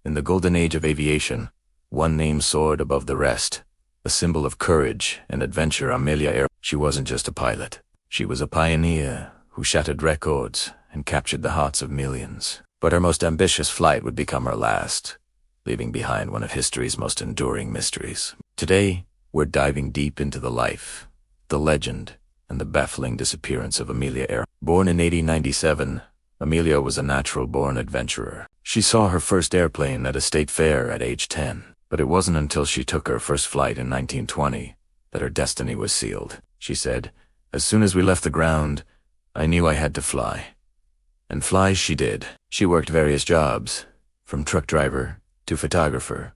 In the golden age of aviation, one name soared above the rest, a symbol of courage and adventure. Amelia Earhart. She wasn't just a pilot. She was a pioneer who shattered records and captured the hearts of millions. But her most ambitious flight would become her last, leaving behind one of history's most enduring mysteries. Today, we're diving deep into the life, the legend, and the baffling disappearance of Amelia Earhart. Born in 1897, Amelia was a natural-born adventurer. She saw her first airplane at a state fair at age 10, but it wasn't until she took her first flight in 1920 that her destiny was sealed. She said, "As soon as we left the ground, I knew I had to fly." And fly she did. She worked various jobs, from truck driver to photographer,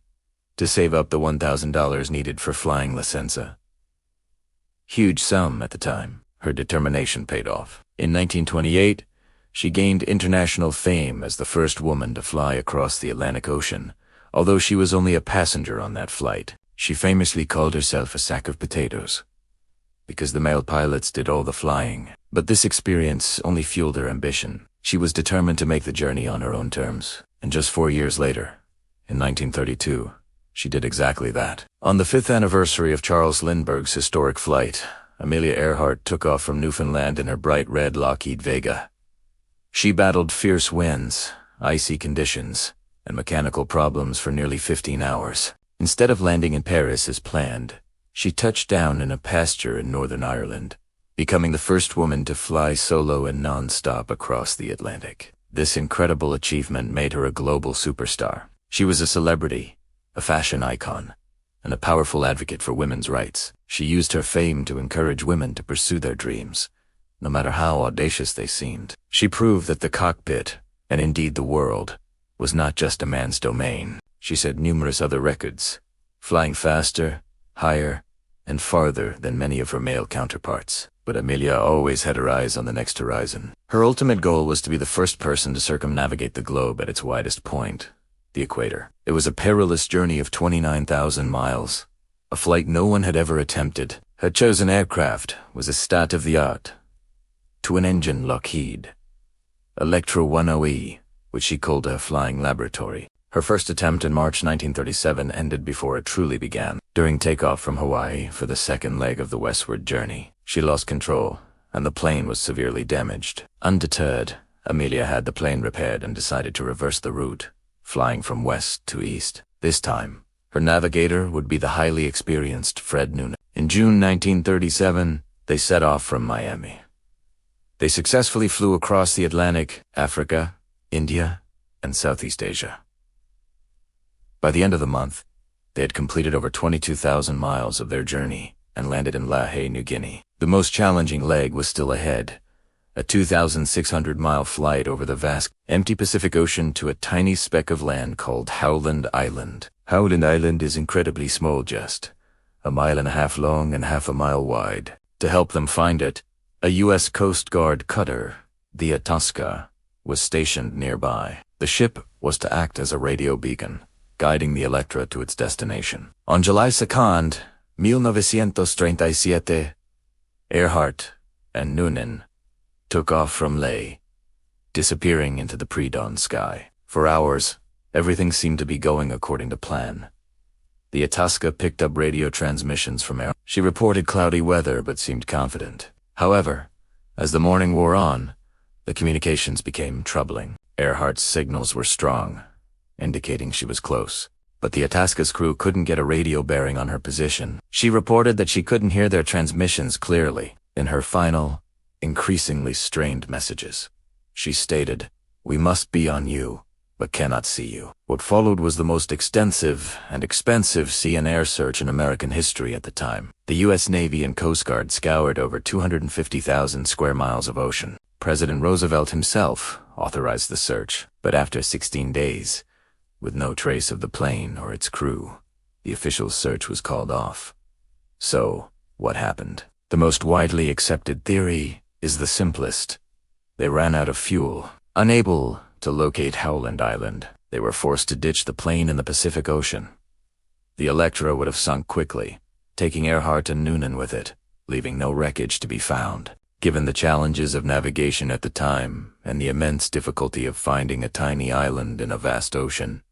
to save up the $1,000 needed for flying licenza. Huge sum at the time. Her determination paid off. In 1928, she gained international fame as the first woman to fly across the Atlantic Ocean. Although she was only a passenger on that flight, she famously called herself a sack of potatoes, because the male pilots did all the flying. But this experience only fueled her ambition. She was determined to make the journey on her own terms. And just 4 years later, in 1932, she did exactly that. On the 5th anniversary of Charles Lindbergh's historic flight, Amelia Earhart took off from Newfoundland in her bright red Lockheed Vega. She battled fierce winds, icy conditions, and mechanical problems for nearly 15 hours. Instead of landing in Paris as planned, she touched down in a pasture in Northern Ireland, becoming the first woman to fly solo and non-stop across the Atlantic. This incredible achievement made her a global superstar. She was a celebrity, a fashion icon, and a powerful advocate for women's rights. She used her fame to encourage women to pursue their dreams, no matter how audacious they seemed. She proved that the cockpit, and indeed the world, was not just a man's domain. She set numerous other records, flying faster, higher, and farther than many of her male counterparts. But Amelia always had her eyes on the next horizon. Her ultimate goal was to be the first person to circumnavigate the globe at its widest point, the equator. It was a perilous journey of 29,000 miles, a flight no one had ever attempted. Her chosen aircraft was a state-of-the-art, twin-engine Lockheed Electra 10E, which she called her flying laboratory. Her first attempt in March 1937 ended before it truly began. During takeoff from Hawaii for the second leg of the westward journey, she lost control, and the plane was severely damaged. Undeterred, Amelia had the plane repaired and decided to reverse the route, flying from west to east. This time, her navigator would be the highly experienced Fred Noonan. In June 1937, they set off from Miami. They successfully flew across the Atlantic, Africa, India, and Southeast Asia. By the end of the month, they had completed over 22,000 miles of their journey and landed in Lahae, New Guinea. The most challenging leg was still ahead, a 2,600-mile flight over the vast, empty Pacific Ocean to a tiny speck of land called Howland Island. Howland Island is incredibly small, just 1.5 miles long and half a mile wide. To help them find it, a U.S. Coast Guard cutter, the Itasca, was stationed nearby. The ship was to act as a radio beacon, guiding the Electra to its destination. On July 2nd, 1937, Earhart and Noonan took off from Lae, disappearing into the pre-dawn sky. For hours, everything seemed to be going according to plan. The Itasca picked up radio transmissions from Earhart. She reported cloudy weather but seemed confident. However, as the morning wore on, the communications became troubling. Earhart's signals were strong, indicating she was close, but the Itasca's crew couldn't get a radio bearing on her position. She reported that she couldn't hear their transmissions clearly. In her final, increasingly strained messages, she stated, "We must be on you, but cannot see you." What followed was the most extensive and expensive sea and air search in American history at the time. The U.S. Navy and Coast Guard scoured over 250,000 square miles of ocean. President Roosevelt himself authorized the search, but after 16 days, with no trace of the plane or its crew, the official search was called off. So, what happened? The most widely accepted theory is the simplest. They ran out of fuel. Unable to locate Howland Island, they were forced to ditch the plane in the Pacific Ocean. The Electra would have sunk quickly, taking Earhart and Noonan with it, leaving no wreckage to be found. Given the challenges of navigation at the time and the immense difficulty of finding a tiny island in a vast ocean,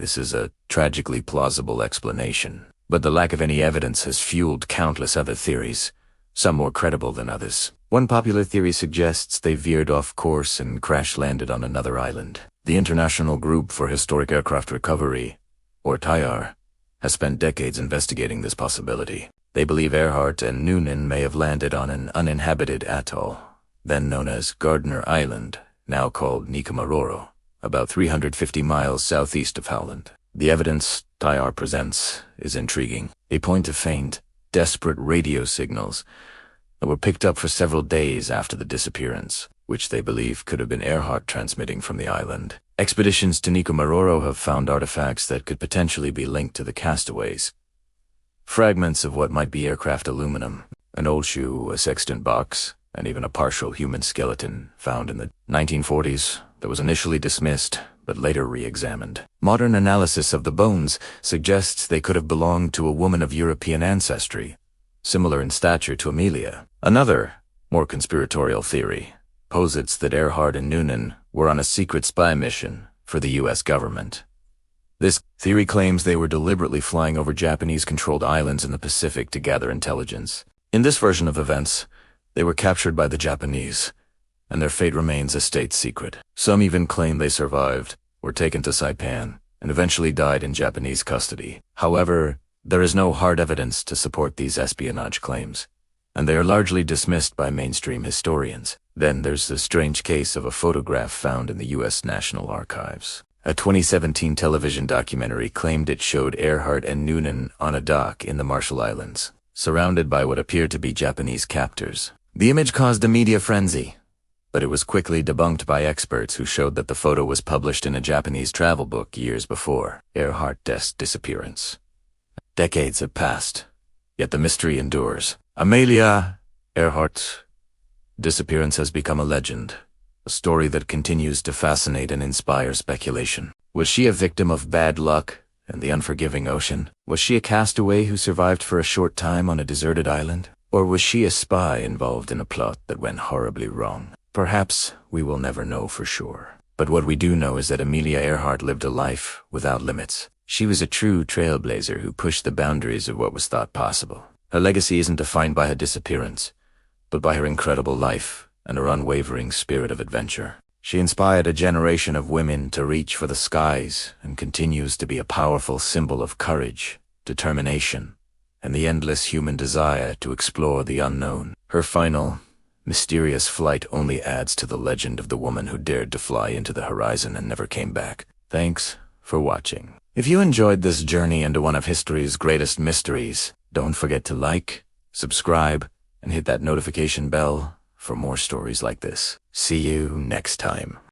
This is a tragically plausible explanation, but the lack of any evidence has fueled countless other theories, some more credible than others. One popular theory suggests they veered off course and crash-landed on another island. The International Group for Historic Aircraft Recovery, or TIAR, has spent decades investigating this possibility. They believe Earhart and Noonan may have landed on an uninhabited atoll, then known as Gardner Island, now called Nikomaroro, about 350 miles southeast of Howland. The evidence TIAR presents is intriguing. They point to faint, desperate radio signals that were picked up for several days after the disappearance, which they believe could have been Earhart transmitting from the island. Expeditions to Nikomaroro have found artifacts that could potentially be linked to the castaways. Fragments of what might be aircraft aluminum, an old shoe, a sextant box, and even a partial human skeleton found in the 1940s that was initially dismissed but later re-examined. Modern analysis of the bones suggests they could have belonged to a woman of European ancestry, similar in stature to Amelia. Another, more conspiratorial theory posits that Earhart and Noonan were on a secret spy mission for the U.S. government. This theory claims they were deliberately flying over Japanese-controlled islands in the Pacific to gather intelligence. In this version of events, they were captured by the Japanese, and their fate remains a state secret. Some even claim they survived, were taken to Saipan, and eventually died in Japanese custody. However, there is no hard evidence to support these espionage claims, and they are largely dismissed by mainstream historians. Then there's the strange case of a photograph found in the U.S. National Archives. A 2017 television documentary claimed it showed Earhart and Noonan on a dock in the Marshall Islands, surrounded by what appeared to be Japanese captors. The image caused a media frenzy, but it was quickly debunked by experts who showed that the photo was published in a Japanese travel book years before Earhart's disappearance. Decades have passed, yet the mystery endures. Amelia Earhart's disappearance has become a legend, a story that continues to fascinate and inspire speculation. Was she a victim of bad luck and the unforgiving ocean? Was she a castaway who survived for a short time on a deserted island? Or was she a spy involved in a plot that went horribly wrong? Perhaps we will never know for sure. But what we do know is that Amelia Earhart lived a life without limits. She was a true trailblazer who pushed the boundaries of what was thought possible. Her legacy isn't defined by her disappearance, but by her incredible life and her unwavering spirit of adventure. She inspired a generation of women to reach for the skies and continues to be a powerful symbol of courage, determination, and the endless human desire to explore the unknown. Her final, mysterious flight only adds to the legend of the woman who dared to fly into the horizon and never came back. Thanks for watching. If you enjoyed this journey into one of history's greatest mysteries, don't forget to like, subscribe, and hit that notification bell for more stories like this. See you next time.